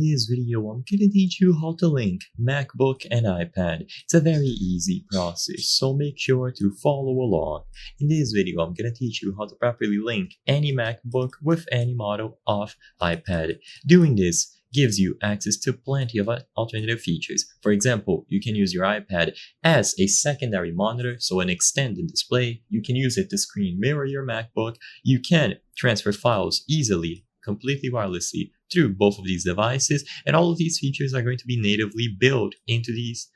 this video, I'm gonna teach you how to link MacBook and iPad. It's a very easy process, so make sure to follow along. In this video, I'm gonna teach you how to properly link any MacBook with any model of iPad. Doing this gives you access to plenty of alternative features. For example, you can use your iPad as a secondary monitor, so an extended display. You can use it to screen mirror your MacBook. You can transfer files easily, completely wirelessly through both of these devices, and all of these features are going to be natively built into these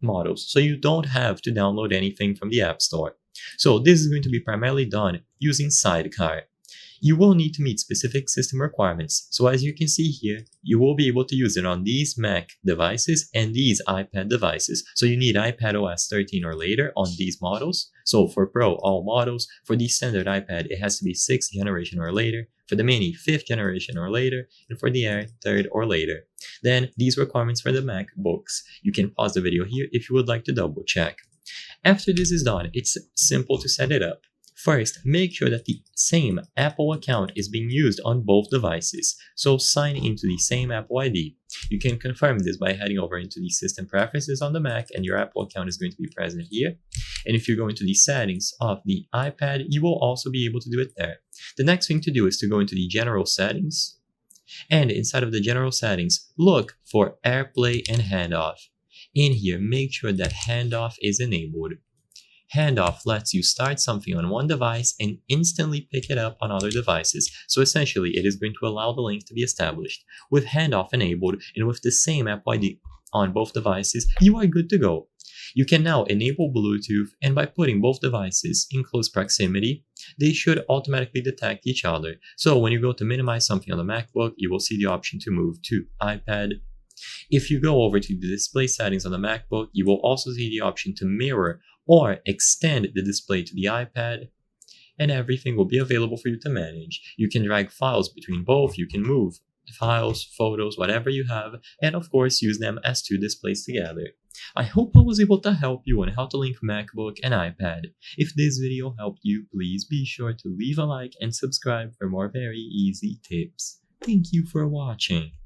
models, so you don't have to download anything from the App Store. So this is going to be primarily done using Sidecar. You will need to meet specific system requirements, so as you can see here, you will be able to use it on these Mac devices and these iPad devices. So you need iPadOS 13 or later on these models. So for Pro, all models. For the standard iPad, it has to be 6th generation or later. For the Mini, 5th generation or later. And for the Air, 3rd or later. Then these requirements for the MacBooks. You can pause the video here if you would like to double check. After this is done, it's simple to set it up. First, make sure that the same Apple account is being used on both devices, so sign into the same Apple ID. You can confirm this by heading over into the system preferences on the Mac, and your Apple account is going to be present here. And if you go into the settings of the iPad, you will also be able to do it there. The next thing to do is to go into the general settings, and inside of the general settings, look for AirPlay and Handoff. In here, make sure that Handoff is enabled. Handoff lets you start something on one device and instantly pick it up on other devices, so essentially it is going to allow the link to be established. With Handoff enabled and with the same Apple ID on both devices, you are good to go. You can now enable Bluetooth, and by putting both devices in close proximity, they should automatically detect each other. So when you go to minimize something on the MacBook, you will see the option to move to iPad. If you go over to the display settings on the MacBook, you will also see the option to mirror or extend the display to the iPad, and everything will be available for you to manage. You can drag files between both, you can move files, photos, whatever you have, and of course use them as two displays together. I hope I was able to help you on how to link MacBook and iPad. If this video helped you, please be sure to leave a like and subscribe for more very easy tips. Thank you for watching.